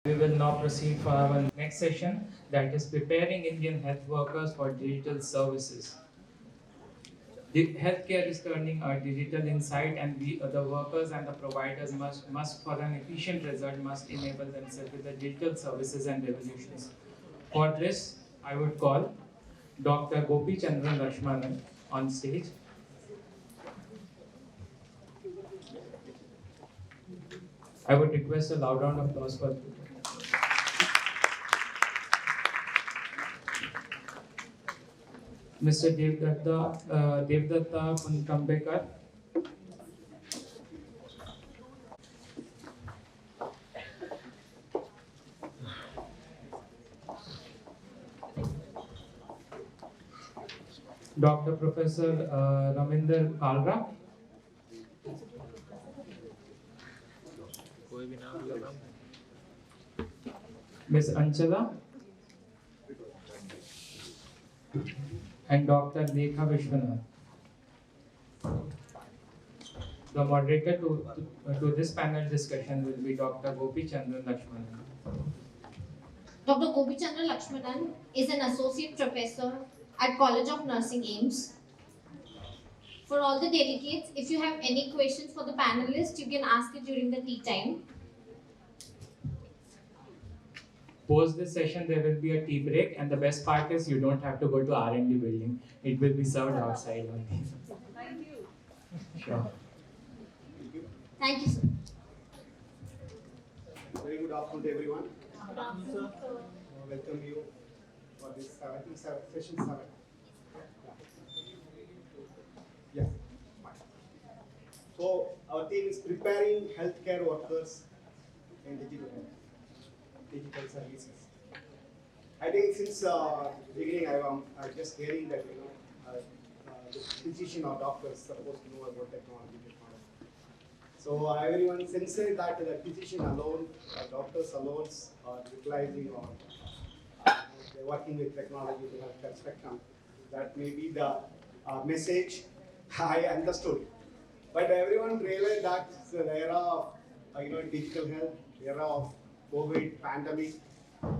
We will now proceed for our next session, that is preparing Indian health workers for digital services. The healthcare is turning a digital inside, and we, the workers and the providers must for an efficient result, must enable themselves with the digital services and revolutions. For this, I would call Dr. Gopichandran Lakshmanan on stage. I would request a loud round of applause for Mr. Devdatta Puntambekar. Dr. Professor Raminder Kalra. Ms. Achala and Dr. Lekha Vishwanath. The moderator to this panel discussion will be Dr. Gopichandran Lakshmanan. Dr. Gopichandran Lakshmanan is an associate professor at College of Nursing AIIMS. For all the delegates, if you have any questions for the panelists, you can ask it during the tea time. Post this session, there will be a tea break, and the best part is you don't have to go to R&D building. It will be served outside only. Thank you. Sure. Thank you, sir. Very good afternoon to everyone. Good afternoon, sir. Welcome you for this session 7. Yeah. So our theme is preparing healthcare workers in digital services. I think since beginning, I'm just hearing that the physician or doctors supposed to know about technology. So everyone senses that the physician alone, doctors alone are utilizing or they're working with technology to healthcare spectrum. That may be the message I understood. But everyone realized that the era of digital health, the era of COVID pandemic,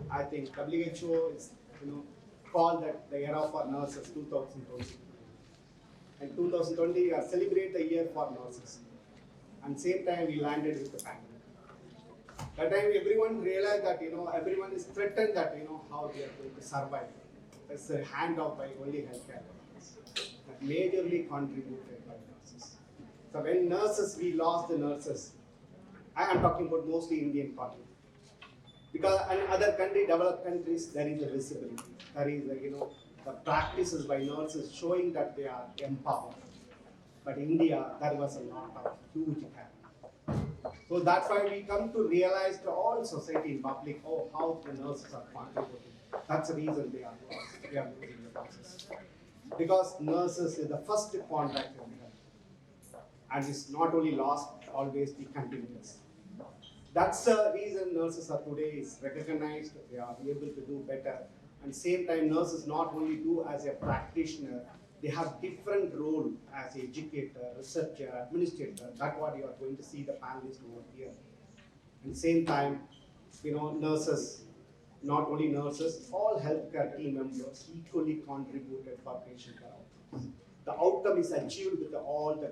I think WHO is called that the era for nurses 2020. And 2020 we are celebrate the year for nurses. And same time we landed with the pandemic. That time everyone realized that everyone is threatened that how they are going to survive. That's a handout by only healthcare workers. That majorly contributed by nurses. So when we lost the nurses. I am talking about mostly Indian country. Because in other developed countries, there is a visibility. There is the practices by nurses showing that they are empowered. But in India, there was a lot of huge gap. So that's why we come to realize to all society in public, how the nurses are contributing. That's the reason they are lost. They are losing the process. Because nurses is the first contact in health. And it's not only lost, always the continuous. That's the reason nurses are today is recognized, they are able to do better. And same time, nurses not only do as a practitioner, they have different role as educator, researcher, administrator. That's what you are going to see the panelists over here. And same time, nurses, not only nurses, all healthcare team members equally contributed for patient care outcomes. The outcome is achieved with all the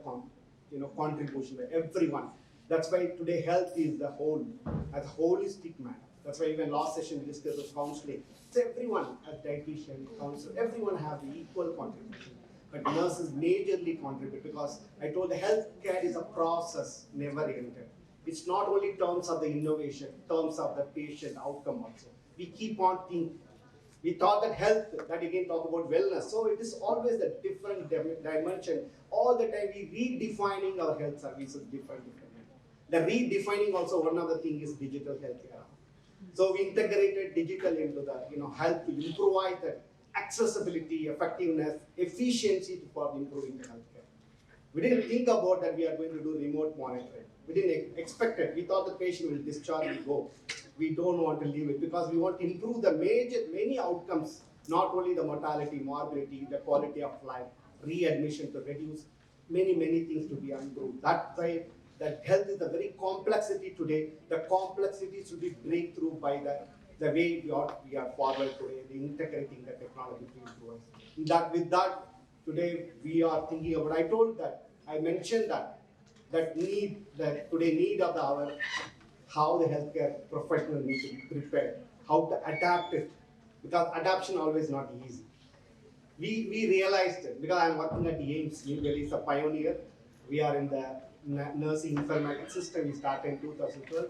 contribution by everyone. That's why today health is the whole, as a holistic manner. That's why even last session we discussed of counseling. So everyone, as dietitian, counselor, everyone have the equal contribution. But nurses majorly contribute because I told the healthcare is a process, never ended. It's not only terms of the innovation, terms of the patient outcome also. We keep on thinking. We thought that health, that again talk about wellness. So it is always a different dimension. All the time we redefining our health services different. The redefining also one of the things is digital health era. So we integrated digital into the health to improve the accessibility, effectiveness, efficiency for improving the healthcare. We didn't think about that we are going to do remote monitoring. We didn't expect it. We thought the patient will discharge and go. We don't want to leave it because we want to improve the many outcomes, not only the mortality, morbidity, the quality of life, readmission to reduce many things to be improved. That's why that health is a very complexity today. The complexity should be breakthrough by the way we are forward today, the integrating the technology to us. With that, today we are thinking about, I mentioned that today need of the hour, how the healthcare professional need to be prepared, how to adapt it, because adaptation always not easy. We realized it because I'm working at the AIIMS, New Delhi is a pioneer. We are in the nursing informatics system. We started in 2012.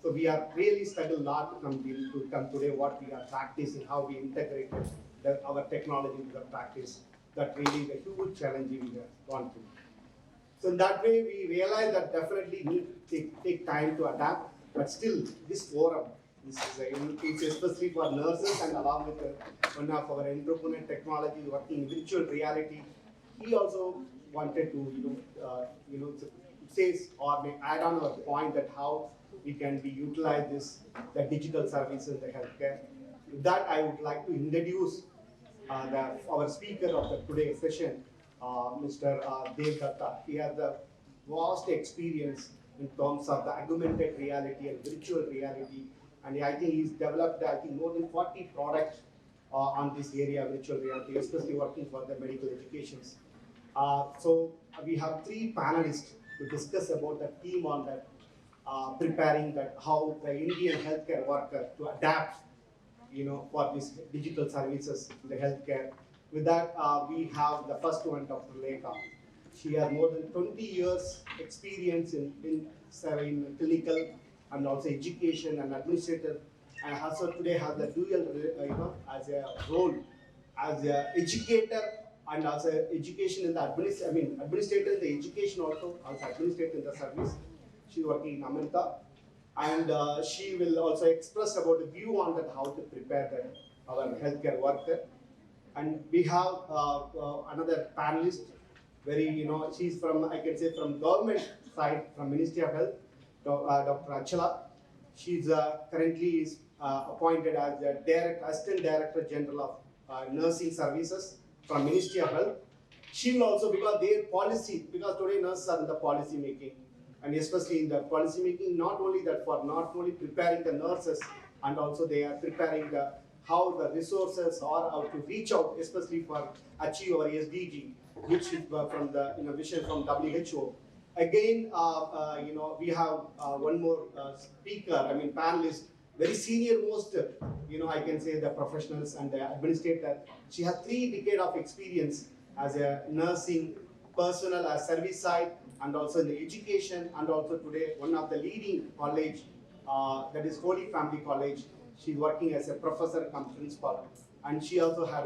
So we are really struggled a lot to come today what we are practicing, how we integrated our technology with the practice. That really is a huge challenge we have gone through. So in that way, we realize that definitely need to take time to adapt, but still this forum, this is especially for nurses and along with one of our entrepreneur technology working in virtual reality. He also wanted to say or add on our point that how we can be utilize the digital services in the healthcare. With that, I would like to introduce our speaker of the today's session, Mr. Devdatta. He has a vast experience in terms of the augmented reality and virtual reality, and I think he's developed more than 40 products on this area of virtual reality, especially working for the medical educations. So we have three panelists to discuss about the theme on that, preparing that how the Indian healthcare worker to adapt, for these digital services in the healthcare. With that, we have the first one, Dr. Lekha. She has more than 20 years experience in clinical and also education and administrator, and also today has the dual, as a role as an educator and also education in the administrator in the education also administrator in the service. She's working in Amrita, and she will also express about the view on that how to prepare our healthcare worker. And we have another panelist, she's from, I can say, from government side, from Ministry of Health, Dr. Achala. She's currently is appointed as the Assistant Director General of Nursing Services from Ministry of Health. She will also, because their policy, because today nurses are in the policy making, and especially in the policy making, not only preparing the nurses, and also they are preparing how the resources are how to reach out, especially for achieve our SDG, which is from the vision from WHO. Again, we have one more speaker, panelist, very senior most, I can say the professionals and the administrator. She has 3 decades of experience as a nursing personnel, as service side, and also in the education, and also today one of the leading college, that is Holy Family College. She's working as a professor cum principal, and she also had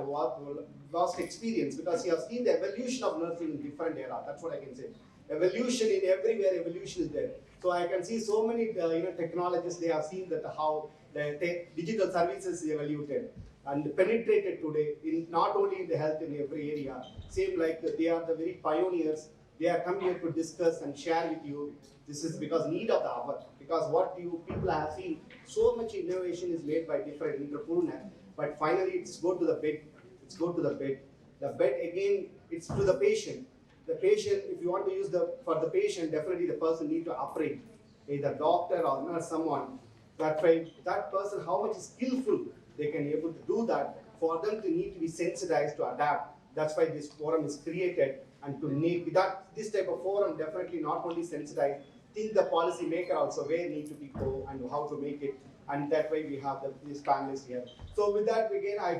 vast experience because she has seen the evolution of nursing in different era. That's what I can say. Evolution in everywhere, evolution is there. So I can see so many technologists. They have seen that how the digital services evoluted and penetrated today in not only in the health in every area. Same like they are the very pioneers. They are come here to discuss and share with you. This is because need of the hour. Because what you people have seen, so much innovation is made by different entrepreneurs, but finally it's go to the bed. It's go to the bed. The bed again, it's to the patient. The patient, if you want to use for the patient, definitely the person need to operate, either doctor or nurse, someone. That way, that person, how much is skillful they can able to do that. For them to need to be sensitized to adapt. That's why this forum is created, and to make that this type of forum definitely not only sensitize, think the policy maker also where need to be go and how to make it, and that way we have this panelist here. So with that, again, I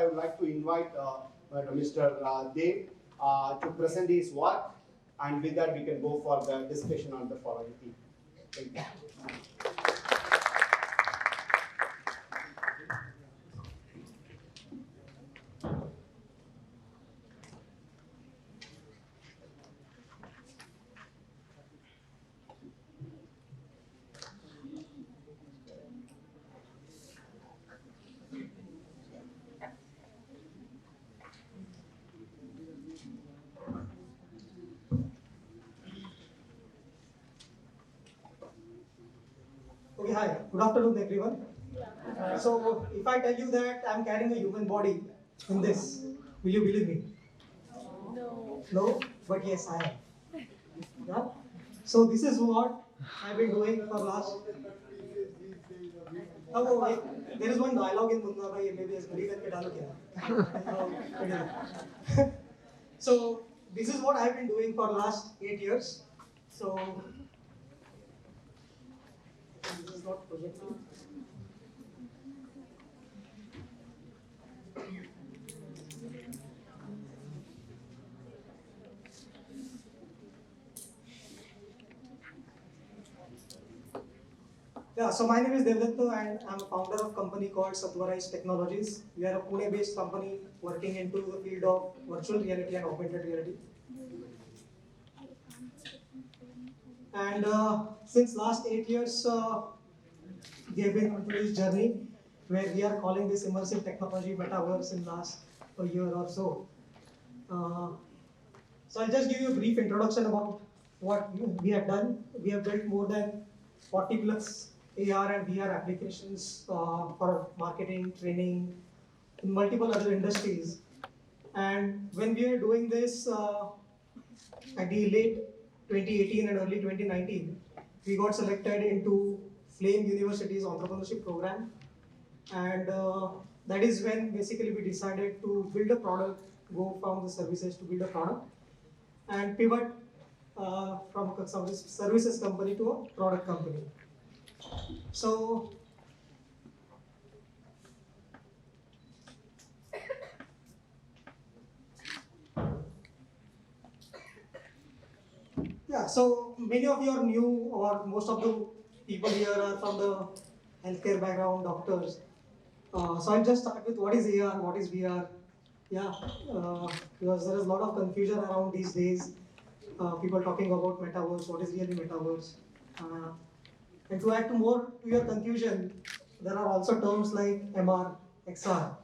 would like to invite Mr. Dev to present his work, and with that we can go for the discussion on the following theme. Thank you. Okay, hi. Good afternoon, everyone. So, if I tell you that I'm carrying a human body in this, will you believe me? No. No? But yes, I am. Yeah? So this is what I've been doing for last. Oh, wait. There is one dialogue in Munda bhai MBBS bari karke dalo kya. So this is what I've been doing for last 8 years. So this is not projecting. Yeah, so my name is Devdatta and I'm a founder of a company called Sattvarise Technologies. We are a Pune-based company working into the field of virtual reality and augmented reality. And since last 8 years, we have been on this journey where we are calling this immersive technology metaverse in last a year or so. So I'll just give you a brief introduction about what we have done. We have built more than 40 plus AR and VR applications for marketing, training, in multiple other industries. And when we were doing this at the late 2018 and early 2019, we got selected into Flame University's entrepreneurship program. And that is when basically we decided to build a product, go from the services to build a product, and pivot from a services company to a product company. So yeah, so many of you are new, or most of the people here are from the healthcare background, doctors. So I'll just start with what is AR, what is VR. Yeah, because there is a lot of confusion around these days. People talking about metaverse, what is really metaverse. And to add to more to your confusion, there are also terms like MR, XR.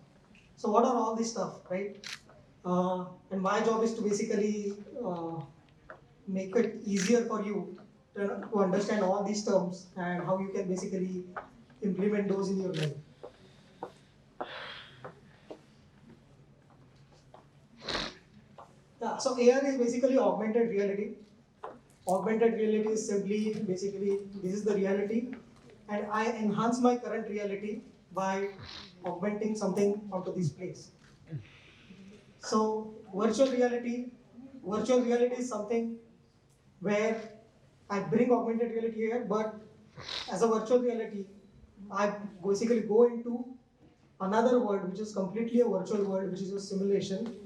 So what are all this stuff, right? And my job is to basically make it easier for you to understand all these terms and how you can basically implement those in your life. Yeah, so AR is basically augmented reality. Augmented reality is simply basically this is the reality, and I enhance my current reality by augmenting something onto this place. So virtual reality is something where I bring augmented reality here, but as a virtual reality, I basically go into another world which is completely a virtual world, which is a simulation,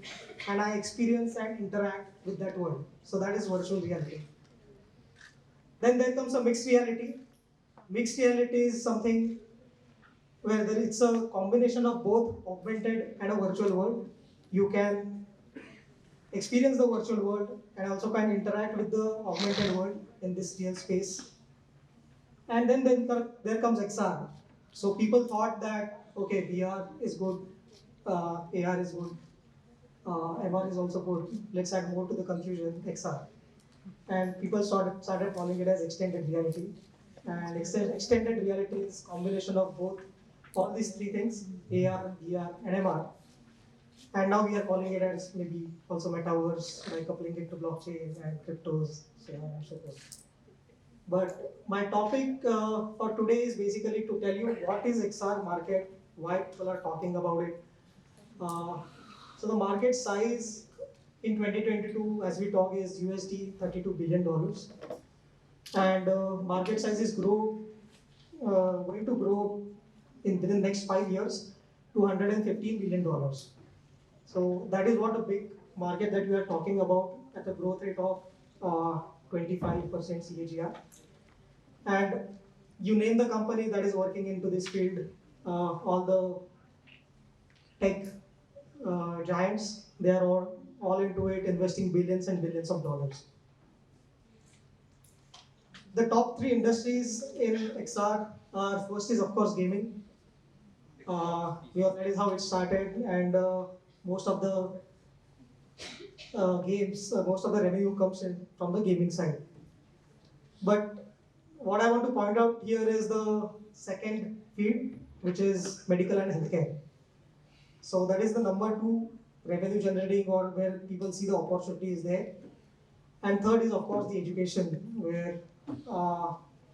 and I experience and interact with that world. So that is virtual reality. Then there comes a mixed reality. Mixed reality is something where it's a combination of both augmented and a virtual world. You can experience the virtual world and also can interact with the augmented world in this real space. And then there comes XR. So people thought that, okay, VR is good, AR is good, MR is also good. Let's add more to the confusion, XR. And people started calling it as extended reality. And extended reality is combination of both all these three things, AR, VR, and MR. And now we are calling it as maybe also metaverse by coupling it to blockchain and cryptos, so on and so forth. But my topic for today is basically to tell you what is XR market, why people are talking about it. So the market size in 2022, as we talk, is USD $32 billion, and market size is going to grow within the next 5 years to $115 billion. So that is what a big market that we are talking about at a growth rate of 25% CAGR. And you name the company that is working into this field, all the tech giants, they are all into it, investing billions and billions of dollars. The top three industries in XR are, first is of course gaming. That is how it started, and most of the most of the revenue comes in from the gaming side. But what I want to point out here is the second field, which is medical and healthcare. So that is the number two revenue generating, or where people see the opportunity is there. And third is of course the education, where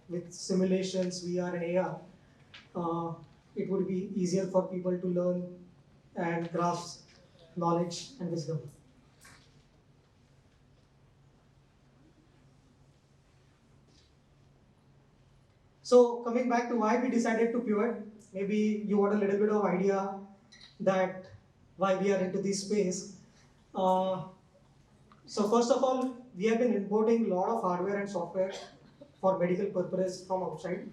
with simulations, VR and AR, it would be easier for people to learn and grasp knowledge and wisdom. So coming back to why we decided to pivot, maybe you got a little bit of idea that why we are into this space. So first of all, we have been importing a lot of hardware and software for medical purposes from outside.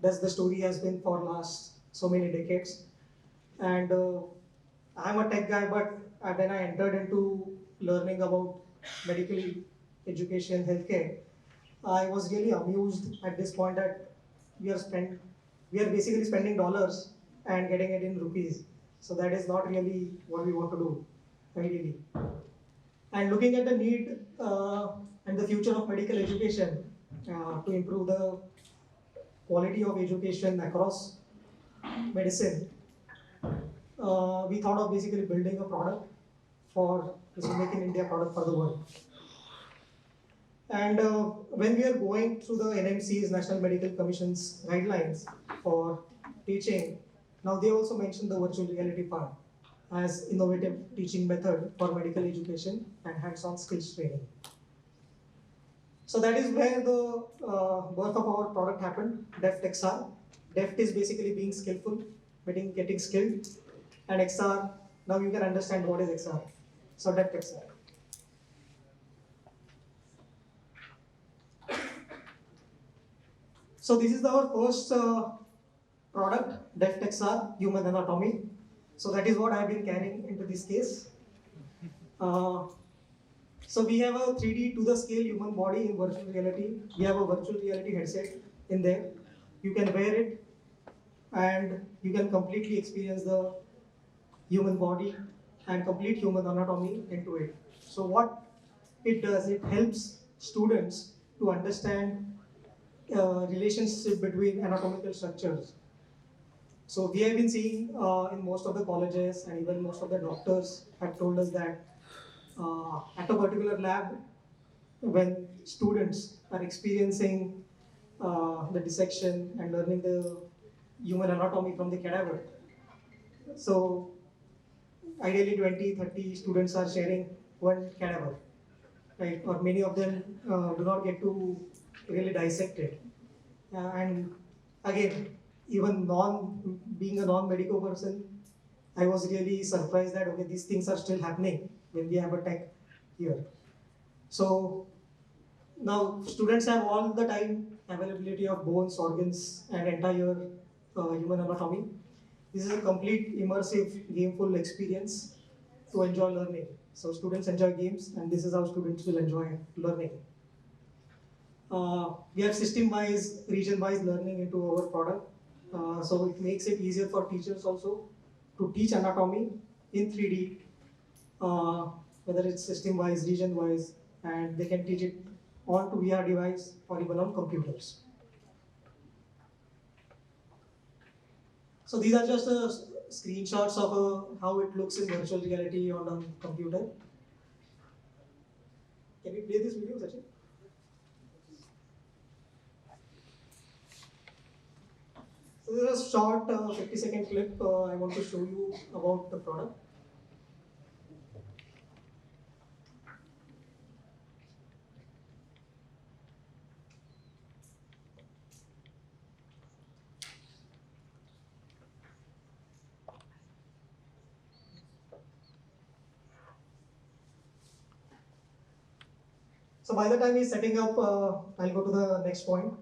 That's the story has been for last so many decades. And I'm a tech guy, but when I entered into learning about medical education, healthcare, I was really amused at this point that we are basically spending dollars and getting it in rupees. So that is not really what we want to do, ideally. And looking at the need and the future of medical education to improve the quality of education across medicine, we thought of basically building a product for this Make in India product for the world. And when we are going through the NMC's National Medical Commission's guidelines for teaching, now they also mentioned the virtual reality part as innovative teaching method for medical education and hands-on skills training. So that is where the birth of our product happened, Deft XR. Deft is basically being skillful, getting skilled, and XR, now you can understand what is XR. So Deft XR. So this is our first product, Deft XR, Human Anatomy. So that is what I have been carrying into this case. So we have a 3D to the scale human body in virtual reality. We have a virtual reality headset in there. You can wear it and you can completely experience the human body and complete human anatomy into it. So what it does, it helps students to understand relationship between anatomical structures. So we have been seeing in most of the colleges and even most of the doctors have told us that at a particular lab, when students are experiencing the dissection and learning the human anatomy from the cadaver, so ideally 20, 30 students are sharing one cadaver, right? Or many of them do not get to really dissect it. And again, even being a non-medical person, I was really surprised that okay, these things are still happening when we have a tech here. So now students have all the time availability of bones, organs, and entire human anatomy. This is a complete immersive, gameful experience to enjoy learning. So students enjoy games, and this is how students will enjoy learning. We have system-wise, region-wise learning into our product. So it makes it easier for teachers also to teach anatomy in 3D, whether it's system-wise, region-wise, and they can teach it onto VR device or even on computers. So these are just screenshots of how it looks in virtual reality on a computer. Can we play this video, Sachin? So this is a short 50-second clip I want to show you about the product. So by the time he's setting up, I'll go to the next point.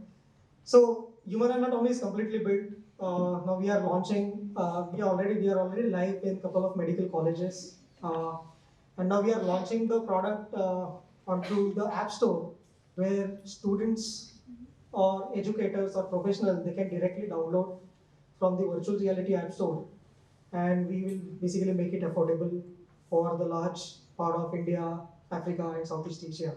So human anatomy is completely built. Now we are launching. We are already live in a couple of medical colleges, and now we are launching the product onto the App Store, where students or educators or professionals they can directly download from the virtual reality App Store, and we will basically make it affordable for the large part of India, Africa, and Southeast Asia.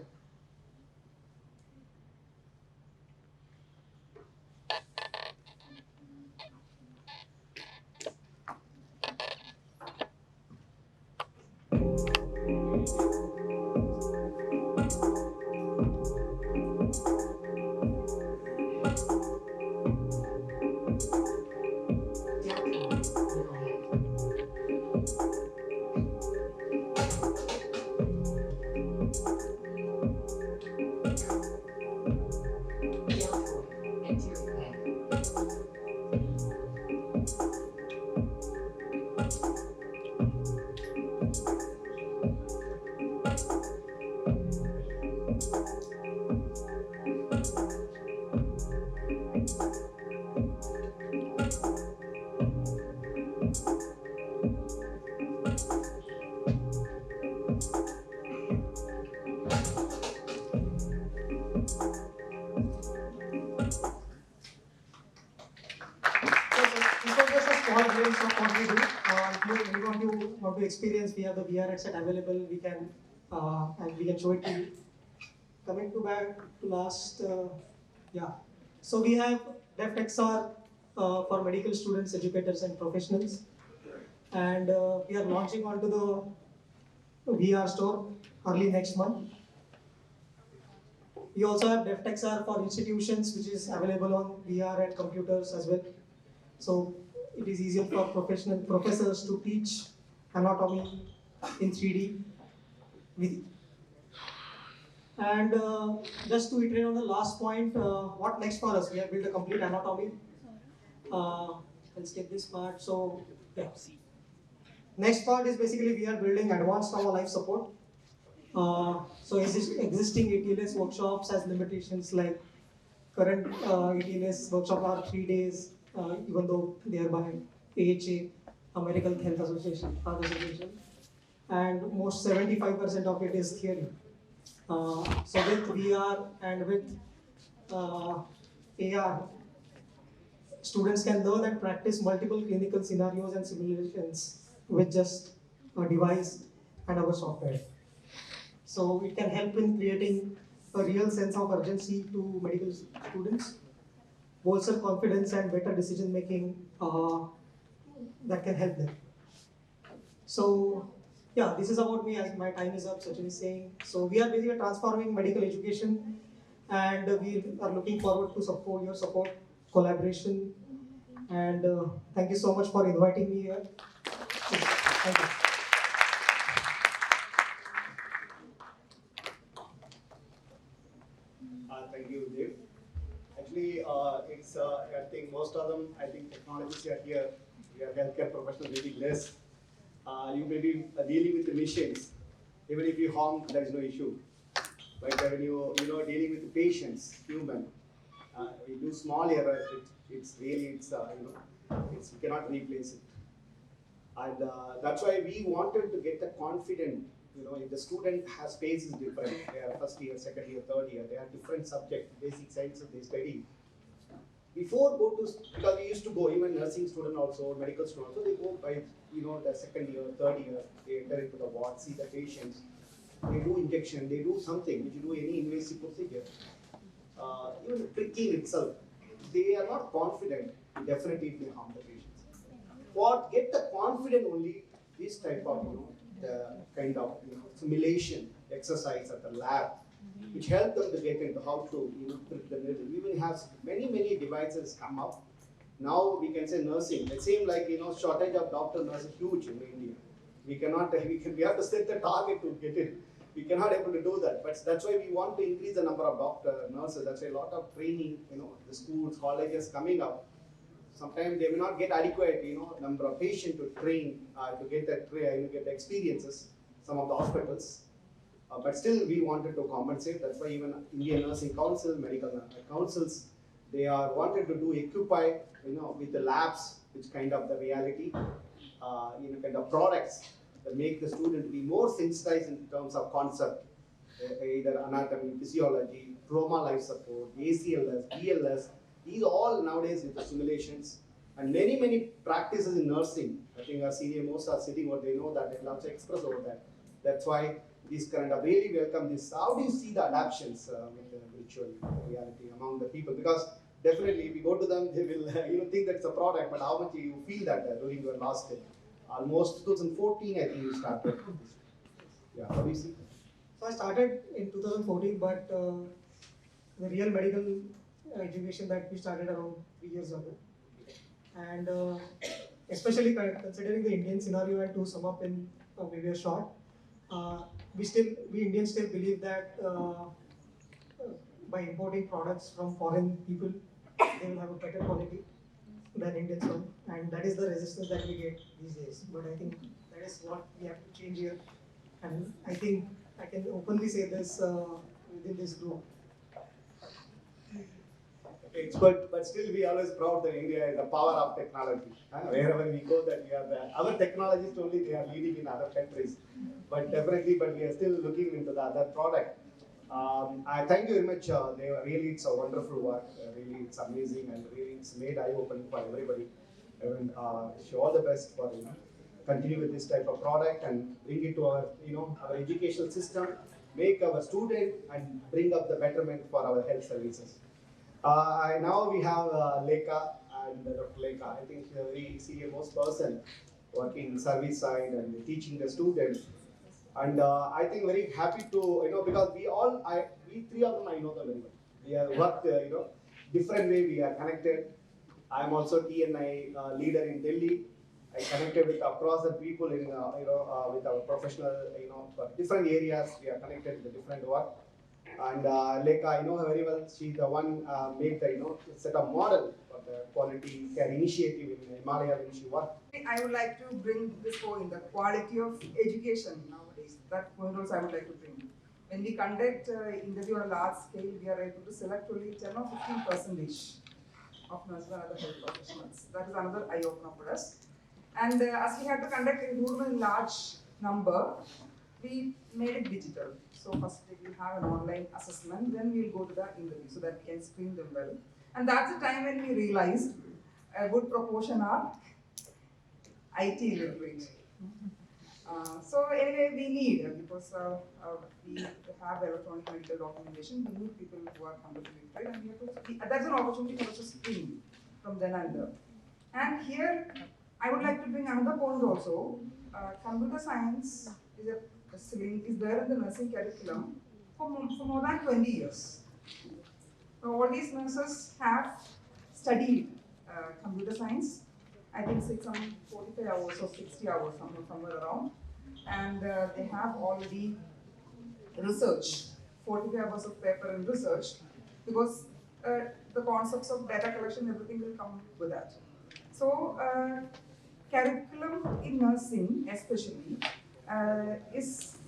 glimpse of what we do. If you want to experience, we have the VR headset available. We can and we can show it to you. Coming to back to last, yeah. So we have DevXR for medical students, educators, and professionals, and we are launching onto the VR store early next month. We also have DevXR for institutions, which is available on VR and computers as well. So it is easier for professional professors to teach anatomy in 3D with it. And just to iterate on the last point, what next for us? We have built a complete anatomy. I'll skip this part. So yeah. Next part is basically we are building advanced trauma life support. So existing ATLS workshops has limitations like current ATLS workshop are 3 days, even though they are by AHA, American Health Association, Heart Association, and most 75% of it is theory. So with VR and with AR, students can learn and practice multiple clinical scenarios and simulations with just a device and our software. So it can help in creating a real sense of urgency to medical students, bolster confidence and better decision making that can help them. So yeah, this is about me as my time is up, Sachin is saying. So we are basically transforming medical education and we are looking forward to your support, collaboration, and thank you so much for inviting me here. Thank you. Thank you, Dev. Actually, it's I think most of them, I think technologists are here. We are healthcare professionals, maybe less. You may be dealing with the machines. Even if you harm, there is no issue. But when you dealing with the patients, human, we do small error. It's really you cannot replace it. And that's why we wanted to get the confident. If the student has space is different, they are first year, second year, third year, they have different subjects, basic sciences they study. Before because we used to go, even nursing student also, medical student also, they go by, the second year, third year, they enter into the ward, see the patients, they do injection, they do something, which you do any invasive procedure. Even the pricking itself, they are not confident, definitely it may harm the patients. For get the confident only, this type of, the kind of simulation exercise at the lab, which help them to get into how to prick the needle. We will have many devices come up. Now we can say nursing. It seems like shortage of doctor nurses huge in India. We have to set the target to get it. We cannot able to do that. But that's why we want to increase the number of doctor nurses. That's why a lot of training, the schools, colleges coming up. Sometimes they may not get adequate, number of patients to train, to get the experiences, some of the hospitals. But still we wanted to compensate. That's why even Indian Nursing Council, medical councils, they are wanted to do occupy, with the labs, which kind of the reality, kind of products that make the student be more sensitized in terms of concept, either anatomy, physiology, trauma life support, ACLS, BLS. These all nowadays with the simulations and many practices in nursing. I think our CDMOs are sitting what they know that they will also express over that. That's why these kind of really welcome this. How do you see the adaptations with the virtual reality among the people? Because definitely if you go to them, they will think that's a product, but how much you feel that during your last day? Almost 2014, I think you started. Yeah, how do you see? So I started in 2014, but the real medical education that we started around 3 years ago. And especially considering the Indian scenario, and to sum up in maybe a short, we Indians still believe that by importing products from foreign people, they will have a better quality than Indians one, and that is the resistance that we get these days. But I think that is what we have to change here, and I think I can openly say this within this group. It's good, but still we always proud that India is the power of technology. Wherever we go, that we are our technologists only they are leading in other countries. But definitely, we are still looking into the other product. I thank you very much. It's a wonderful work. Really, it's amazing and really it's made eye-opening for everybody. And wish you all the best for continue with this type of product and bring it to our our educational system, make our student and bring up the betterment for our health services. Now we have Lekha and Dr. Lekha. I think she's a very senior most person working in service side and teaching the students. And I think very happy to because we three of them I know them very well. We have worked different way. We are connected. I am also TNI leader in Delhi. I connected with across the people in with our professional for different areas. We are connected with the different work. And Lekha, I know her very well. She's the one made the set a model for the quality care initiative in Himalaya when she worked. I would like to bring this point, the quality of education nowadays. That point also I would like to bring. When we conduct interview on a large scale, we are able to select only 10 or 15% of nurses and other health professionals. That is another eye opener for us. And as we had to conduct recruitment in large number, we made it digital. So first we will have an online assessment, then we will go to the interview so that we can screen them well. And that's the time when we realized a good proportion are IT literate. So anyway, we need, because we have electronic medical documentation, we need people who are computer literate, and we have to, that's an opportunity for us to screen from then and there. And here, I would like to bring another point also. Computer science is there in the nursing curriculum for more than 20 years. So all these nurses have studied computer science. I think some 45 hours or 60 hours, somewhere around. And they have already researched 45 hours of paper in research, because the concepts of data collection, everything will come with that. So curriculum in nursing especially is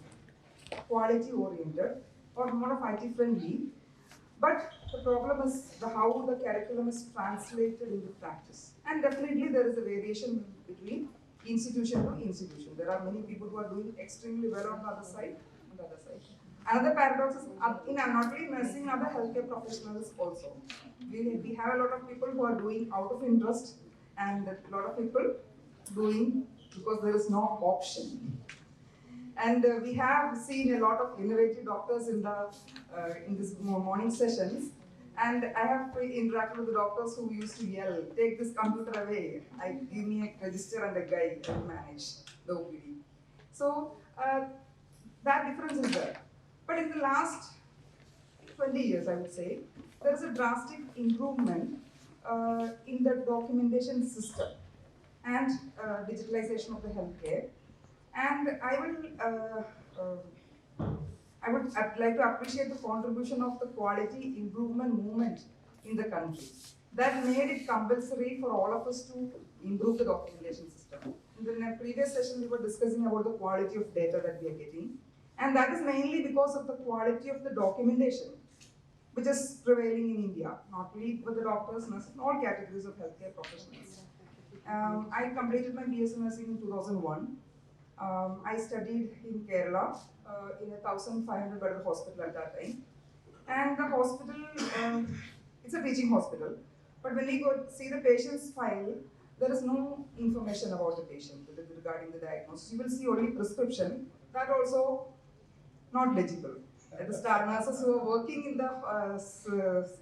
quality oriented or more of IT friendly, but the problem is how the curriculum is translated into practice. And definitely there is a variation between institution to institution. There are many people who are doing extremely well on the other side. Another paradox is in not only nursing, other healthcare professionals also. We have a lot of people who are doing out of interest, and a lot of people doing because there is no option. And we have seen a lot of innovative doctors in this morning sessions. And I have interacted with the doctors who used to yell, "Take this computer away, give me a register and a guide and manage the OPD." So that difference is there. But in the last 20 years, I would say, there is a drastic improvement in the documentation system and digitalization of the healthcare. And I'd like to appreciate the contribution of the quality improvement movement in the country. That made it compulsory for all of us to improve the documentation system. In the previous session, we were discussing about the quality of data that we are getting. And that is mainly because of the quality of the documentation, which is prevailing in India, not only with the doctors, nurses, all categories of healthcare professionals. I completed my BS nursing in 2001. I studied in Kerala in a 1,500 bed hospital at that time. And the hospital, it's a teaching hospital. But when we go see the patient's file, there is no information about the patient regarding the diagnosis. You will see only prescription, that also not legible. The staff nurses who are working in the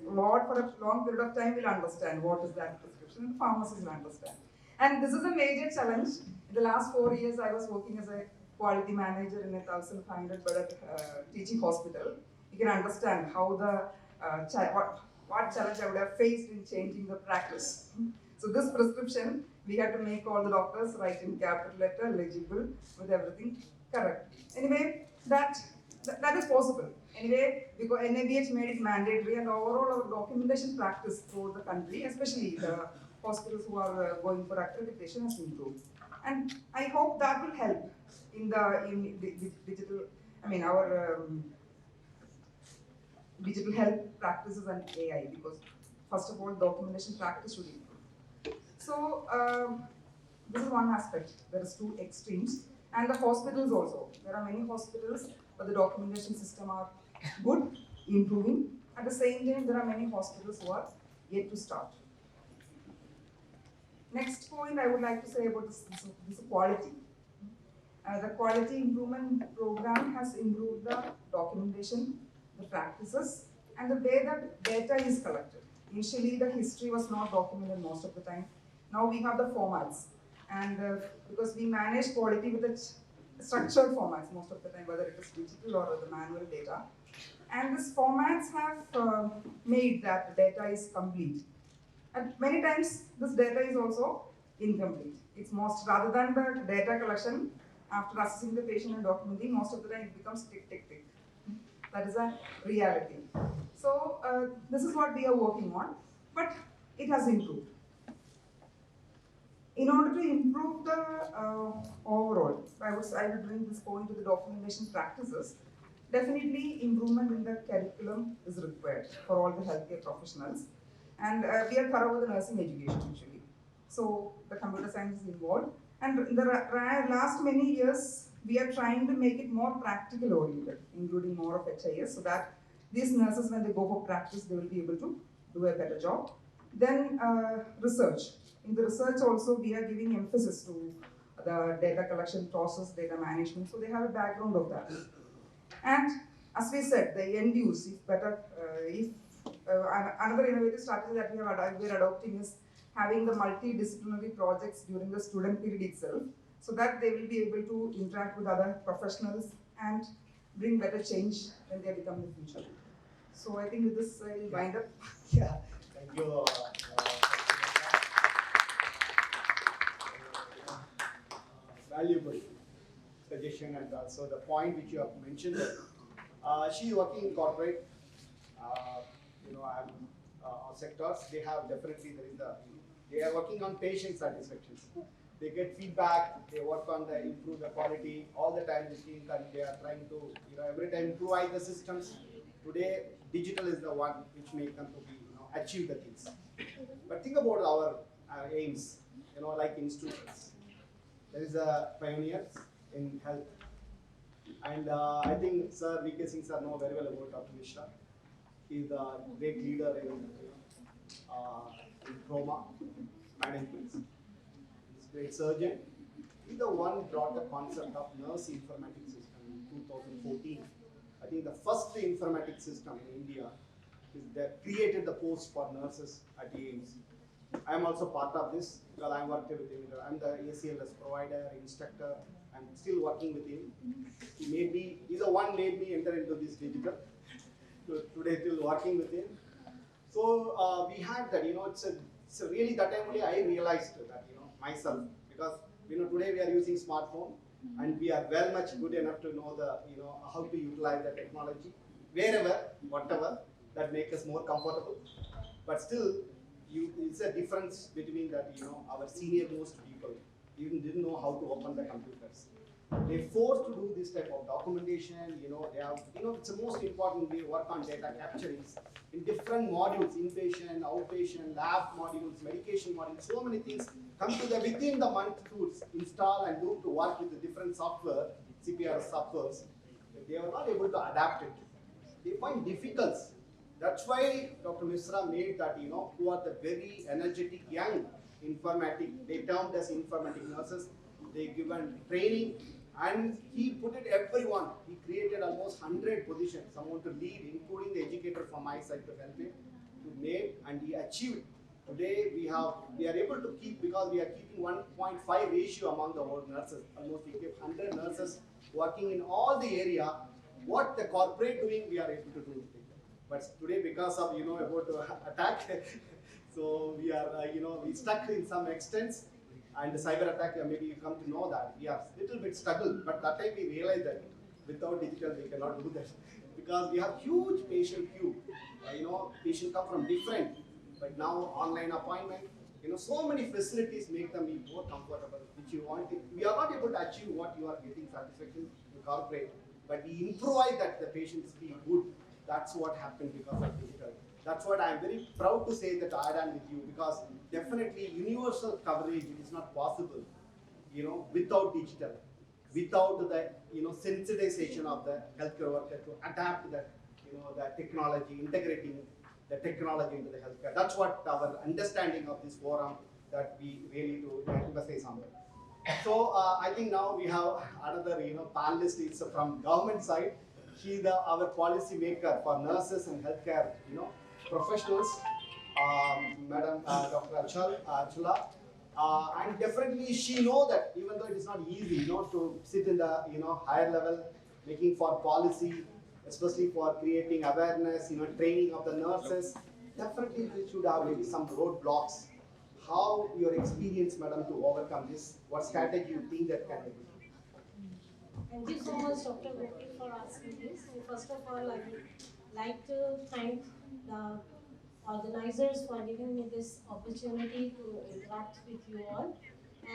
ward for a long period of time will understand what is that prescription, and the pharmacists will understand. And this is a major challenge. In the last 4 years, I was working as a quality manager in a 1,500 bed teaching hospital. You can understand how what challenge I would have faced in changing the practice. So this prescription, we had to make all the doctors write in capital letter, legible, with everything correct. Anyway, that is possible. Anyway, because NABH made it mandatory, and overall our documentation practice throughout the country, especially the hospitals who are going for accreditation, has improved. And I hope that will help in digital, our digital health practices and AI, because first of all, documentation practice should improve. So this is one aspect. There is two extremes. And the hospitals also. There are many hospitals, but the documentation system are good, improving. At the same time, there are many hospitals who are yet to start. Next point I would like to say about this quality. The quality improvement program has improved the documentation, the practices, and the way that data is collected. Initially, the history was not documented most of the time. Now we have the formats, and because we manage quality with the structured formats most of the time, whether it is digital or the manual data. And these formats have made that data is complete. And many times this data is also incomplete. It's most, rather than the data collection, after assessing the patient and documenting, most of the time it becomes tick, tick, tick. That is a reality. So this is what we are working on, but it has improved. In order to improve the overall, I would bring this point to the documentation practices. Definitely improvement in the curriculum is required for all the healthcare professionals. And we are thorough with the nursing education usually. So the computer science is involved. And in the last many years, we are trying to make it more practical oriented, including more of HIS, so that these nurses, when they go for practice, they will be able to do a better job. Then research. In the research also, we are giving emphasis to the data collection process, data management, so they have a background of that. And as we said, the end use, another innovative strategy that we are adopting is having the multidisciplinary projects during the student period itself, so that they will be able to interact with other professionals and bring better change when they become the future. So I think with this I will wind up. Yeah, thank you. Valuable suggestion, and also the point which you have mentioned. She is working in corporate. Sectors. They have definitely they are working on patient satisfaction. They get feedback. They work on the improve the quality all the time. They are trying to every time improve the systems. Today, digital is the one which makes them to be achieve the things. But think about our aims. Like institutions. There is a pioneers in health, and I think Sir V.K. Singh sir know very well about Dr. Mishra. He is a great leader in trauma management. He's a great surgeon. He's the one brought the concept of nurse informatics system in 2014. I think the first informatics system in India is that created the post for nurses at AIIMS. I am also part of this because I am working with him. I'm the ACLS provider, instructor. I'm still working with him. He's the one made me enter into this digital. So today still working with him. So we had that, it's a really that time only I realized that, myself, because today we are using smartphone and we are very much good enough to know how to utilize the technology wherever, whatever, that make us more comfortable. But still, it's a difference between that, our senior most people even didn't know how to open the computers. They're forced to do this type of documentation, they have, it's the most important way work on data capturing in different modules, inpatient, outpatient, lab modules, medication modules, so many things come to within the month to install and do to work with the different software, CPR softwares. They are not able to adapt it. They find difficult. That's why Dr. Mishra made that, who are the very energetic young informatic, they termed as informatic nurses, they given training, and he put it everyone. He created almost 100 positions, someone to lead, including the educator from my side to help him to make, and he achieved. Today we are able to keep, because we are keeping 1.5 ratio among the whole nurses. Almost we keep 100 nurses working in all the area. What the corporate doing, we are able to do. But today, because of about attack, so we are we stuck in some extents, and the cyber attack. Maybe you come to know that we are little bit struggled. But that time we realized that without digital we cannot do that, because we have huge patient queue. Patient come from different, but now online appointment. So many facilities make them be more comfortable, which you want. We are not able to achieve what you are getting satisfaction in corporate, but we improvise that the patients feel good. That's what happened because of digital. That's what I'm very proud to say that I done with you, because definitely universal coverage is not possible, without digital, without the sensitization of the healthcare worker to adapt that the technology, integrating the technology into the healthcare. That's what our understanding of this forum, that we really to emphasize on that. So I think now we have another panelist is from government side. She is our policy maker for nurses and healthcare professionals, Madam Dr. Achala. And definitely she know that even though it is not easy to sit in the higher level making for policy, especially for creating awareness, training of the nurses, definitely we should have maybe some roadblocks. How your experience, madam, to overcome this? What strategy you think that can be? Thank you so much, Dr. Gopi, for asking this. And first of all, I would like to thank the organizers for giving me this opportunity to interact with you all.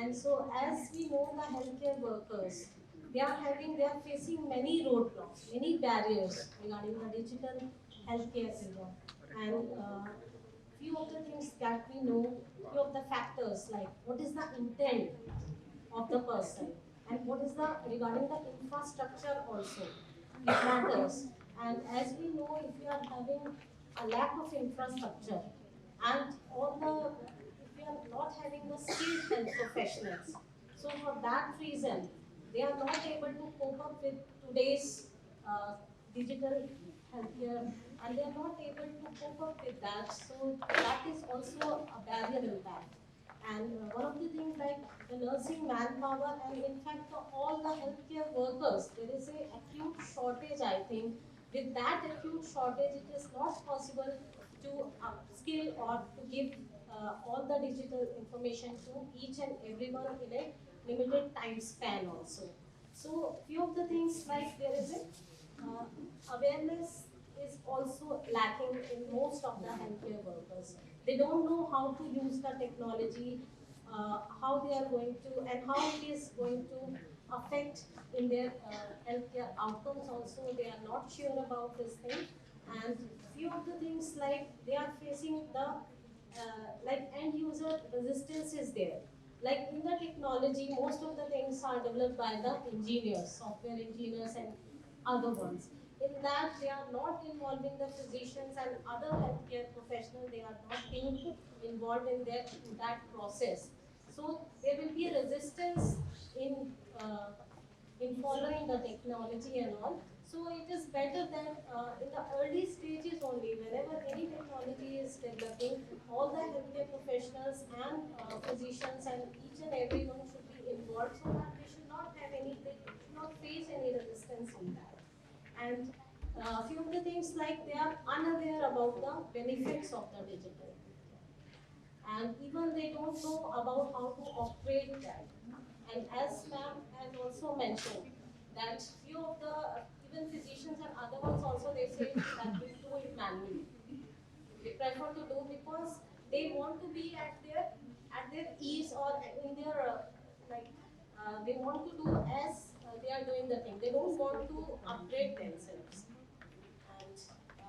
And so, as we know, the healthcare workers, they are facing many roadblocks, many barriers regarding the digital healthcare era. And few of the things that we know, few of the factors like what is the intent of the person and what is the regarding the infrastructure also, it matters. And as we know, if we are having a lack of infrastructure and all the if we are not having the skilled health professionals, so for that reason they are not able to cope up with today's digital healthcare, and they are not able to cope up with that. So that is also a barrier impact. And one of the things like the nursing manpower and in fact all the healthcare workers, there is a acute shortage, I think. With that acute shortage, it is not possible to upskill or to give all the digital information to each and everyone in a limited time span also. So few of the things like there is a awareness is also lacking in most of the healthcare workers. They don't know how to use the technology, how they are going to, and how it is going to affect in their healthcare outcomes also. They are not sure about this thing. And few of the things like they are facing the like end user resistance is there. Like in the technology, most of the things are developed by the engineers, software engineers and other ones. In that, they are not involving the physicians and other healthcare professionals. They are not being involved in that process. So there will be a resistance in following the technology and all. So it is better that in the early stages only, whenever any technology is developing, all the healthcare professionals and physicians and each and everyone should be involved so that they should not have they should not face any resistance in that. And a few of the things like they are unaware about the benefits of the digital. And even they don't know about how to operate that. And as ma'am has also mentioned, that few of the even physicians and other ones also they say that we do it manually. They prefer to do because they want to be at their ease or in their they want to do as they are doing the thing. They don't want to upgrade themselves.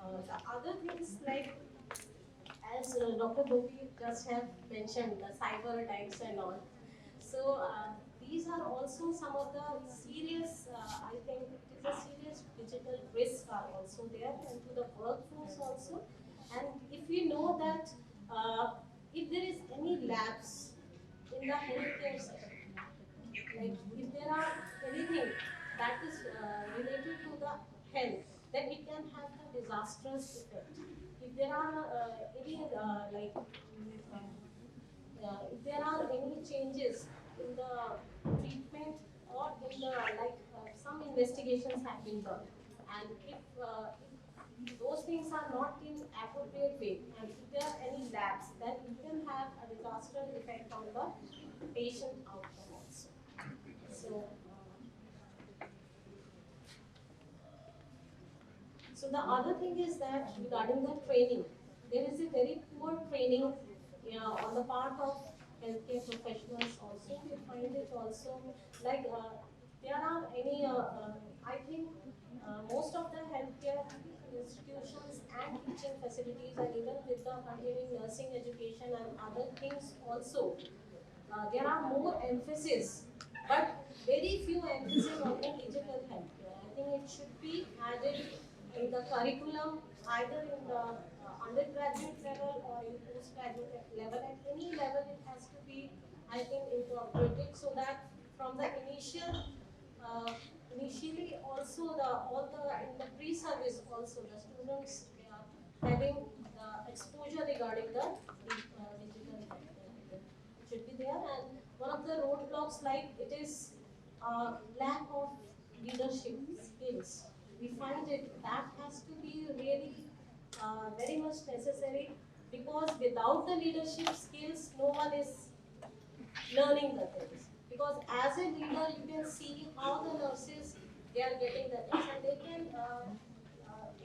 And the other things like as Dr. Gopi just have mentioned, the cyber attacks and all. So these are also some of the serious, I think it is a serious digital risk are also there and to the workforce also. And if we know that if there is any lapse in the healthcare sector, like if there are anything that is related to the health, then it can have a disastrous effect. If there are any if there are any changes in the treatment or in the some investigations have been done, and if those things are not in appropriate way, and if there are any lapse, then it can have a disastrous effect on the patient outcome also. So, so the other thing is that regarding the training, there is a very poor training on the part of healthcare professionals also. We find it also like there are any, I think most of the healthcare institutions and teaching facilities and even with the continuing nursing education and other things also, there are more emphasis, but very few emphasis on the digital healthcare. I think it should be added in the curriculum, either in the undergraduate level or in postgraduate level, at any level it has to be, I think, incorporated so that from the initially also all the in the pre-service also the students they are having the exposure regarding the digital health. It should be there, and one of the roadblocks like it is lack of leadership skills. We find it that has to be really very much necessary, because without the leadership skills, no one is learning the things. Because as a leader, you can see how the nurses they are getting the things, and they can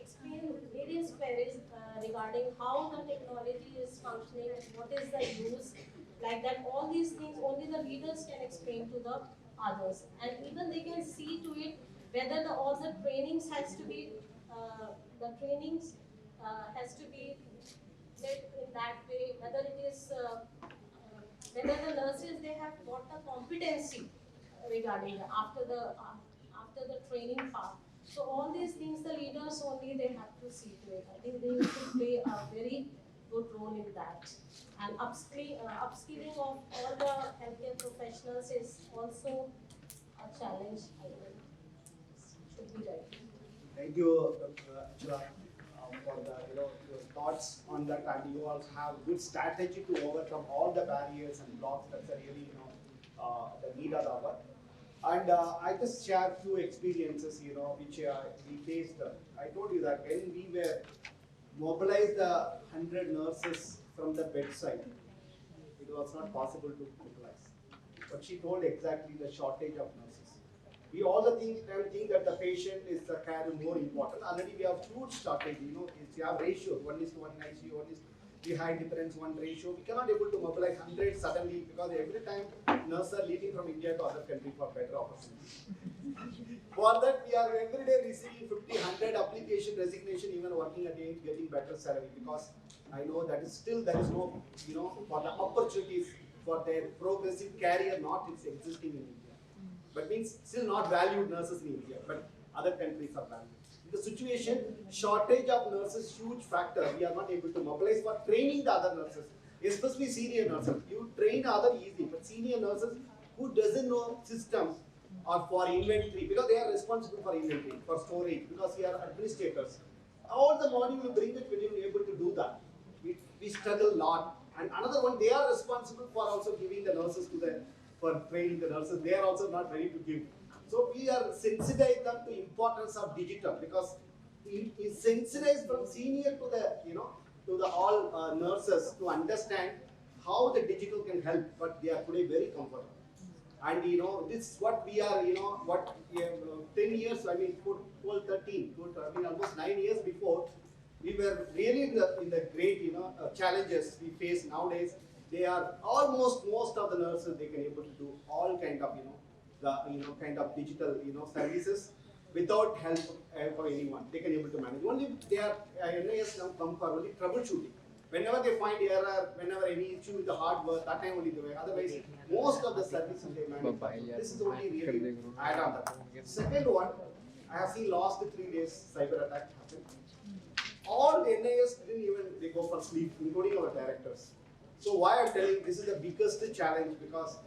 explain various queries regarding how the technology is functioning, what is the use, like that. All these things only the leaders can explain to the others, and even they can see to it whether all the trainings has to be has to be led in that way, whether it is whether the nurses they have got the competency regarding after the training part. So all these things the leaders only they have to see to it. I think they should play a very good role in that. And upskilling of all the healthcare professionals is also a challenge. I think should be right. Thank you, Achala, for the your thoughts on that, and you also have good strategy to overcome all the barriers and blocks. That's a really the need of the hour. And I just share few experiences which we faced. I told you that when we were mobilized the 100 nurses from the bedside, it was not possible to mobilize. But she told exactly the shortage of nurses. We all think that the patient is the care more important. Already we have huge shortage. If you have ratios 1:1 in ICU, 1 is we high difference 1 ratio. We cannot able to mobilize 100 suddenly, because every time nurses are leaving from India to other country for better opportunities. For that, we are every day receiving 50, 100 application resignation, even working again, getting better salary, because I know that is still there is no for the opportunities for their progressive career not is existing in India. But means still not valued nurses in India, but other countries are valued. In the situation, shortage of nurses, huge factor. We are not able to mobilize for training the other nurses, especially senior nurses. You train other easy, but senior nurses who doesn't know systems or for inventory, because they are responsible for inventory, for storage, because we are administrators. All the module you bring it when you are able to do that. We struggle a lot. And another one, they are responsible for also giving the nurses for training the nurses. They are also not ready to give. So we are sensitized them to importance of digital, because we sensitize from senior to the all nurses to understand how the digital can help, but they are today very comfortable. And this is what we are, 10 years, 12, 13, almost 9 years before, we were really in the great, challenges we face nowadays. They are almost most of the nurses, they can able to do all kind of, kind of digital, services without help for anyone. They can able to manage. Only they are, NIS now come for only troubleshooting. Whenever they find error, whenever any issue with the hardware, that time only they way. Otherwise, most of the services they manage. This is only really add on that. Second one, I have seen last 3 days cyber attack happened. All NIS didn't even they go for sleep, including our directors. So why I'm telling this is the biggest challenge, because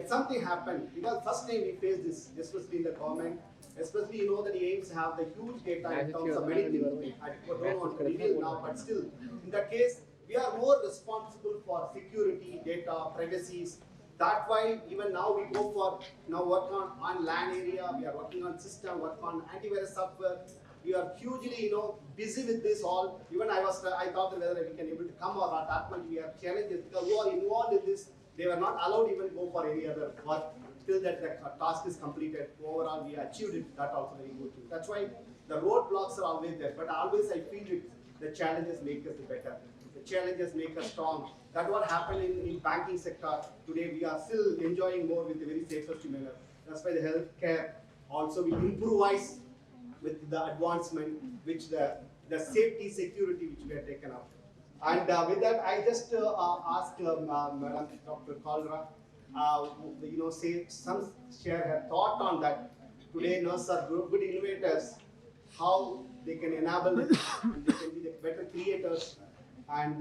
something happened. Because first time we faced this, especially in the government, especially that the AIIMS have the huge data in terms of many things. I don't want to reveal now, but still, in that case, we are more responsible for security, data, privacies. That's why even now we go for work on LAN area. We are working on system, work on antivirus software. We are hugely, busy with this all. Even I thought whether we can able to come or not. That much we have challenges, because who are involved in this, they were not allowed even go for any other work till that the task is completed. Overall, we achieved it. That also very good. That's why the roadblocks are always there. But always I feel it. The challenges make us better. The challenges make us strong. That's what happened in banking sector. Today we are still enjoying more with the very safest manner. That's why the healthcare also will improvise with the advancement, which the safety, security which we have taken up. And with that, I just ask Madam Dr. Kalra, share her thought on that. Today, nurses are good innovators, how they can enable it, and they can be the better creators and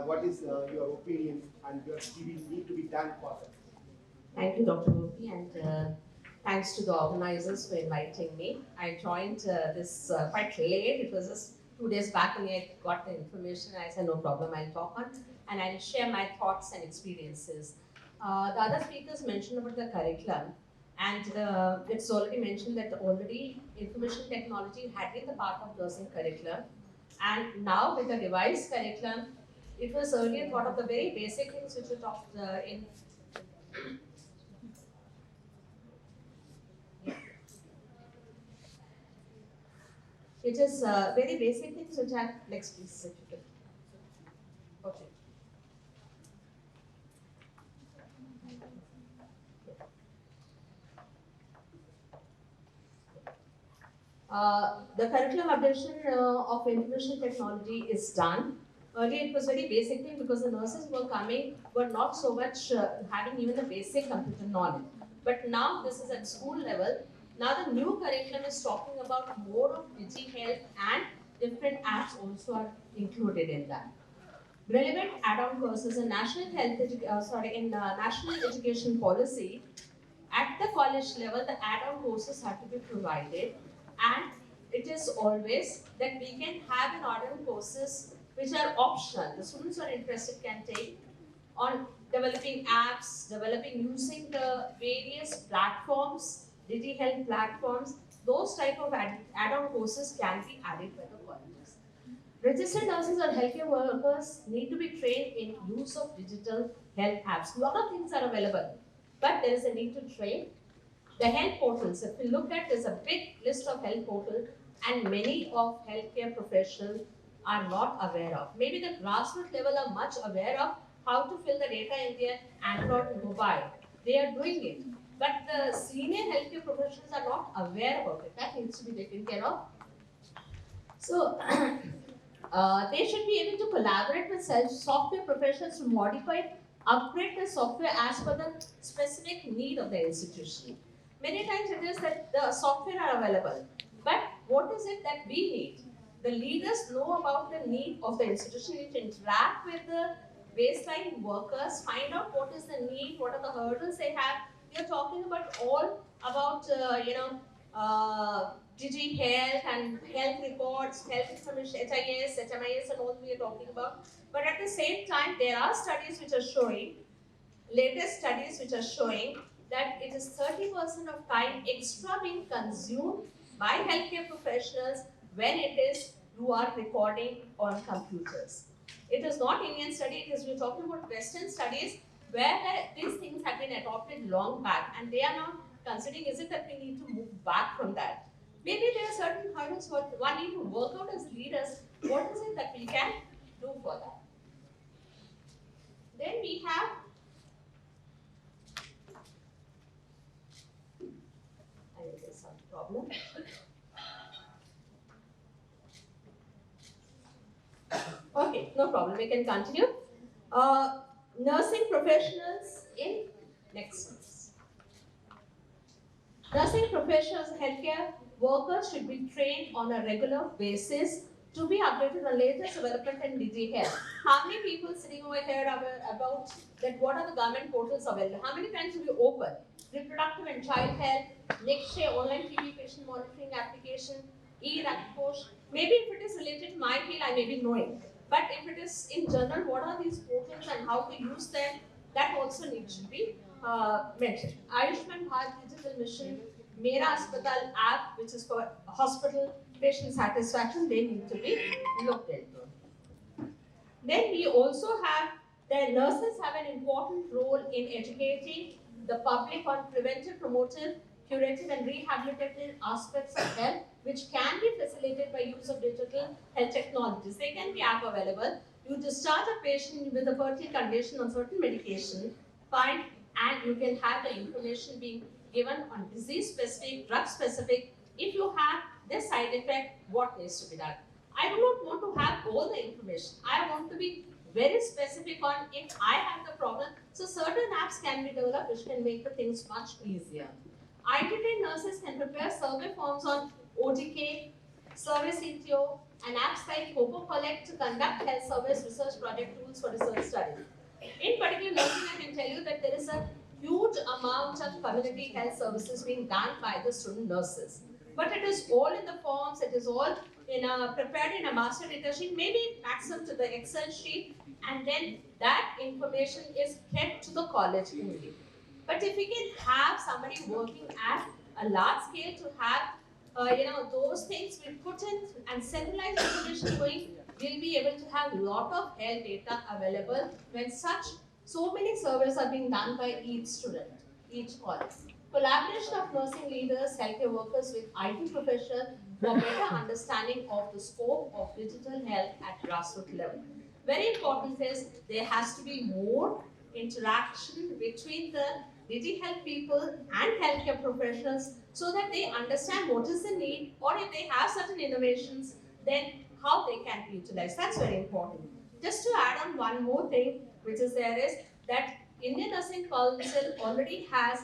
what is your opinion and your CV need to be done for that? Thank you, Dr. Gopi, and thanks to the organizers for inviting me. I joined this quite late. It was just 2 days back when I got the information. I said, no problem, I'll talk on, and I'll share my thoughts and experiences. The other speakers mentioned about the curriculum, and it's already mentioned that already information technology had been the part of nursing curriculum, and now with the revised curriculum, it was earlier thought of the very basic things which were taught in. It is very basic things which are next please. Okay. The curriculum updation of information technology is done. Earlier it was very basic thing because the nurses were not so much having even the basic computer knowledge. But now this is at school level. Now the new curriculum is talking about more of DigiHealth and different apps also are included in that. Relevant add-on courses in national education policy, at the college level, the add-on courses have to be provided, and it is always that we can have an add-on courses which are optional. The students who are interested can take on developing apps, using the various platforms, DigiHealth platforms. Those type of add-on courses can be added by the colleges. Registered nurses or healthcare workers need to be trained in use of digital health apps. A lot of things are available, but there is a need to train. The health portals, if you look at, there's a big list of health portals, and many of healthcare professionals are not aware of. Maybe the grassroots level are much aware of how to fill the data in their Android mobile. They are doing it. But the senior healthcare professionals are not aware about it. That needs to be taken care of. So, they should be able to collaborate with software professionals to modify, upgrade the software as per the specific need of the institution. Many times it is that the software are available, but what is it that we need? The leaders know about the need of the institution, need to interact with the baseline workers, find out what is the need, what are the hurdles they have. We are talking about all about, DigiHealth and health records, health information, HIS, HMIS and all we are talking about. But at the same time, there are studies which are showing, latest studies which are showing that it is 30% of time extra being consumed by healthcare professionals when it is you are recording on computers. It is not Indian study, it is we're talking about Western studies where these things have been adopted long back, and they are now considering, is it that we need to move back from that? Maybe there are certain hurdles what one need to work out as leaders. What is it that we can do for that? Then we have some problem. Okay, no problem. We can continue. Nursing professionals in next. Nursing professionals, healthcare workers should be trained on a regular basis to be updated on latest development in DigiHealth. How many people sitting over here are about that? What are the government portals available? How many times do we open? Reproductive and child health, next day online TV patient monitoring application, e-Rakposh. Maybe if it is related to my field, I may be knowing. But if it is in general, what are these portals and how to use them, that also needs to be mentioned. Ayushman Bharat Digital Mission, Mera Aspatal app, which is for hospital patient satisfaction, they need to be looked into. Then we also have the nurses have an important role in educating the public on preventive, promotive, curative and rehabilitative aspects of health, which can be facilitated by use of digital health technologies. They can be app available. You discharge a patient with a particular condition on certain medication, fine, and you can have the information being given on disease specific, drug specific. If you have this side effect, what needs to be done? I do not want to have all the information. I want to be very specific on if I have the problem. So certain apps can be developed which can make the things much easier. IT trained nurses can prepare survey forms on OTK, service ETO, and apps like Collect to conduct health service research project tools for research studies. In particular, nursing, I can tell you that there is a huge amount of community health services being done by the student nurses. But it is all in the forms, it is all prepared in a master data sheet, maybe maximum to the Excel sheet, and then that information is kept to the college only. But if we can have somebody working at a large scale to have those things we put in and centralized information going, we'll be able to have a lot of health data available when so many surveys are being done by each student, each college. Collaboration of nursing leaders, healthcare workers with IT professionals for better understanding of the scope of digital health at grassroots level. Very important is there has to be more interaction between the DigiHealth people and healthcare professionals so that they understand what is the need, or if they have certain innovations, then how they can be utilized. That's very important. Just to add on one more thing, which is there is that Indian Nursing Council already has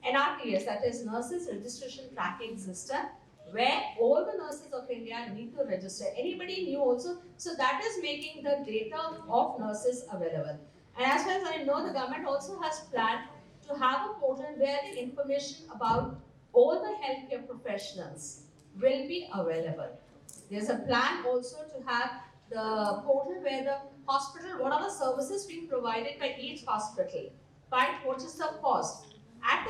NRTS, that is Nurses Registration Tracking System, where all the nurses of India need to register. Anybody new also, so that is making the data of nurses available. And as far as I know, the government also has planned to have a portal where the information about all the healthcare professionals will be available. There's a plan also to have the portal where the hospital, what are the services being provided by each hospital, right? What is the cost? At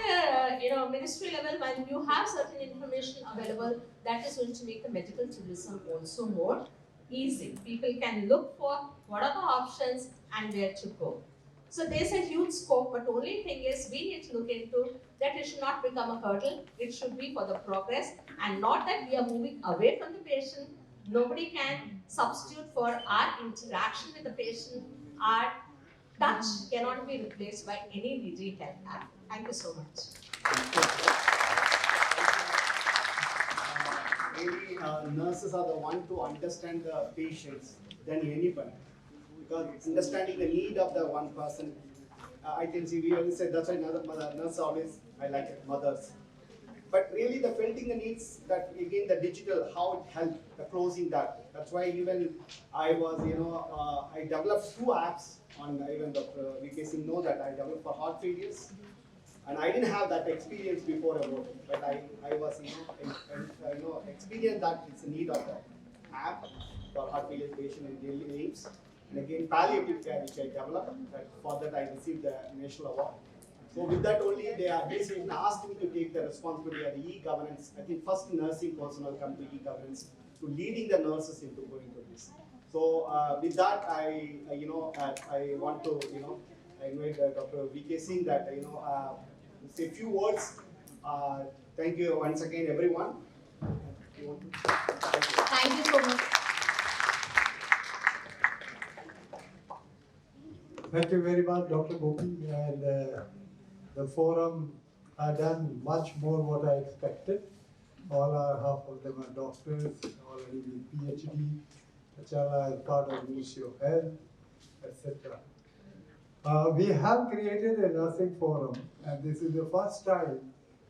the ministry level, when you have certain information available, that is going to make the medical tourism also more easy. People can look for what are the options and where to go. So there's a huge scope, but only thing is we need to look into that it should not become a hurdle. It should be for the progress and not that we are moving away from the patient. Nobody can substitute for our interaction with the patient. Our touch cannot be replaced by any digital app. Thank you so much. Really, nurses are the one to understand the patients than anybody. Because understanding the need of the one person, I can see we always say that's why nurse always I like it, mothers. But really the felt the needs that again the digital, how it helped, the closing that. That's why even I was, I developed 2 apps on, even Dr. VK Singh know that I developed for heart failures. And I didn't have that experience before about it, but I was, experienced that it's a need of that app for heart failure patient in Delhi AIIMS. And again, palliative care, which I developed, that for that I received the national award. So with that only, they are basically asked me to take the responsibility of the e-governance. I think first nursing personnel come to e-governance, to leading the nurses into going to this. So with that, I want to, I invite Dr. VK Singh that, say a few words. Thank you once again, everyone. Thank you so much. Thank you very much, Dr. Gopi, and the forum has done much more what I expected. Half of them are doctors, already with PhD. Achala is part of Ministry of Health, etc. We have created a nursing forum, and this is the first time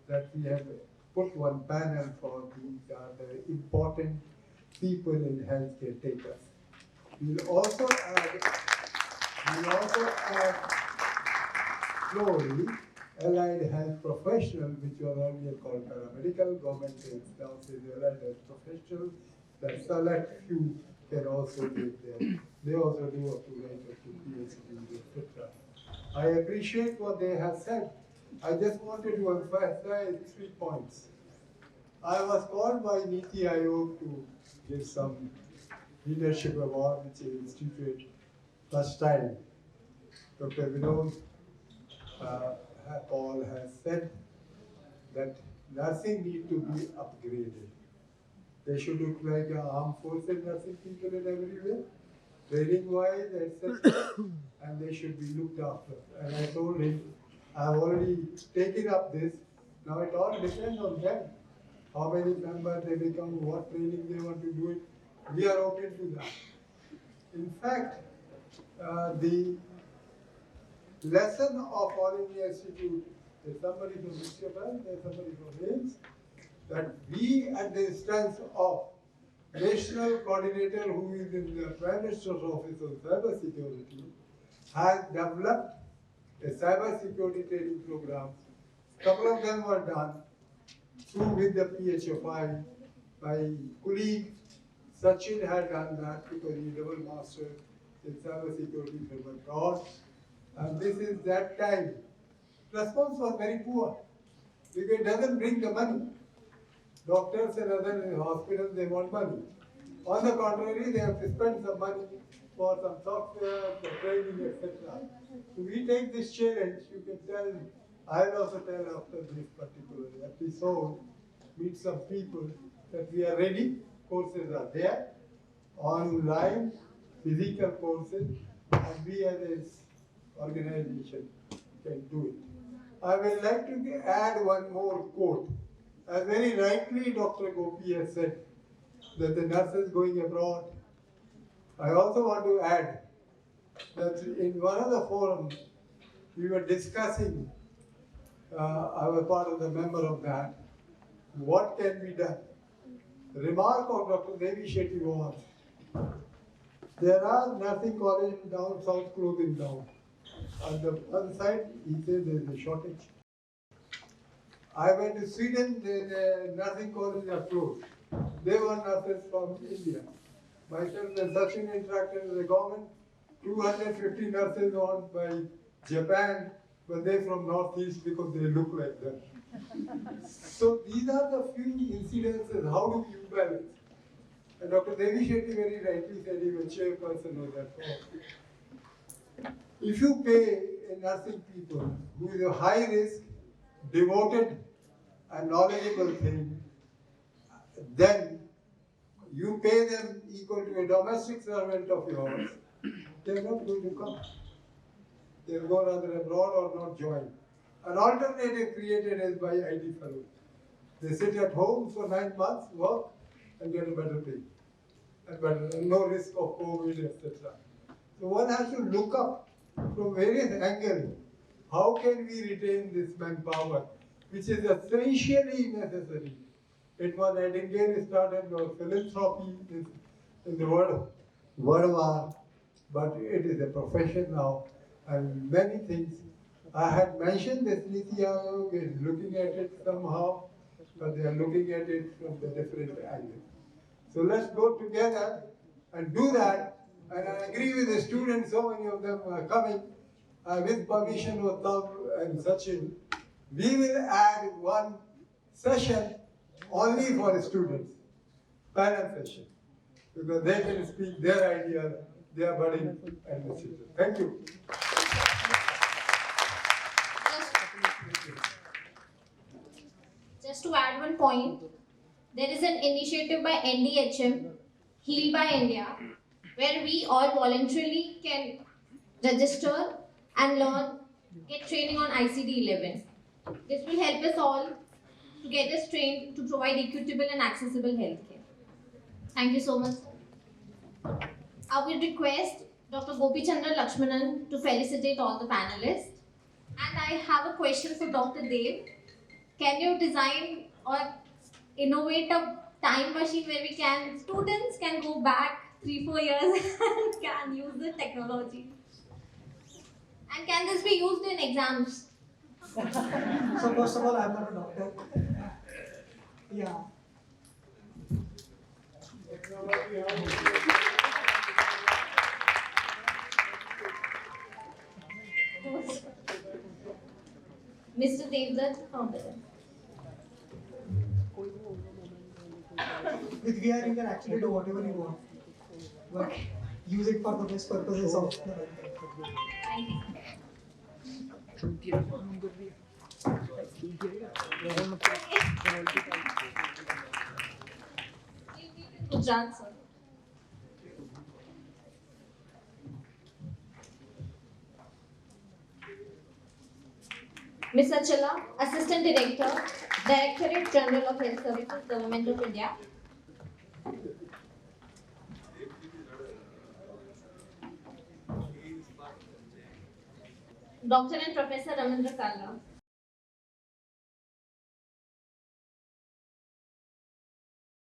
that we have put one panel for the important people in healthcare takers. We'll also add slowly allied health professional, which was earlier called paramedical. Government is now says allied health professional. The select few can also do there. They also do up to PhD, etc. I appreciate what they have said. I just wanted to emphasize 3 points. I was called by NITI Aayog to give some leadership award, which is instituted last time. Dr. Vinod Paul has said that nursing need to be upgraded. They should look like armed forces nursing people in every way, training-wise, etc. And they should be looked after. And I told him, I've already taken up this. Now it all depends on them. How many members they become, what training they want to do it. We are open to that. In fact, the lesson of All India Institute, there's somebody from Ministry of Health, there's somebody from AIIMS, that we at the instance of national coordinator who is in the Prime Minister's Office on Cyber Security has developed a cyber security training program. A couple of them were done through with the PHFI. My colleague Sachin had done that because he double master in cyber security from abroad. And this is that time. Response was very poor because it doesn't bring the money. Doctors and other hospitals, they want money. On the contrary, they have to spend some money for some software, for training, etc. So we take this challenge. You can tell, I'll also tell after this particular episode, meet some people that we are ready. Courses are there, online, physical courses, and we as an organization can do it. I would like to add one more quote. As very rightly Dr. Gopi has said, that the nurses going abroad. I also want to add that in one of the forums, we were discussing, I was part of the member of that, what can be done. The remark of Dr. Devi Shetty was, there are nursing colleges down south closing down. On the one side, he said there is a shortage. I went to Sweden, the nursing colleges are closed. They were nurses from India. Myself and Sachin interacted with the government. 250 nurses owned by Japan, but they're from Northeast because they look like them. So these are the few incidences. How do you balance? And Dr. Devi Shetty very rightly said, he was chairperson of that forum. If you pay a nursing people who is a high risk, devoted and knowledgeable thing, then you pay them equal to a domestic servant of yours, they're not going to come. They'll go rather abroad or not join. An alternative created is by IT fellows. They sit at home for 9 months, work, and get a better pay. And no risk of COVID, etc. So one has to look up from various angles. How can we retain this manpower, which is essentially necessary? It was Nightingale started our philanthropy in the world war, but it is a profession now, and many things. I had mentioned this Niti Aayog is looking at it somehow, but they are looking at it from the different angles. So let's go together and do that. And I agree with the students, so many of them are coming. With permission of Tav and Sachin, we will add one session only for the students, panel session, because they can speak their idea, their budding and messages. Thank you. Just to add one point, there is an initiative by NDHM, Heal by India, where we all voluntarily can register and learn, get training on ICD 11. This will help us all to get us trained to provide equitable and accessible healthcare. Thank you so much. I will request Dr. Gopichandran Lakshmanan to felicitate all the panelists. And I have a question for Dr. Dev. Can you design or innovate a time machine where students can go back 3-4 years and can use the technology? And can this be used in exams? So first of all, I'm not a doctor. Yeah. Mr. Devdatta, With VR, you can actually do whatever you want, but use it for the best purposes of the Gujarat, sir. Ms. Achala, Assistant Director, Directorate General of Health Services, Government of India. Dr. and Professor Raminder Kalra.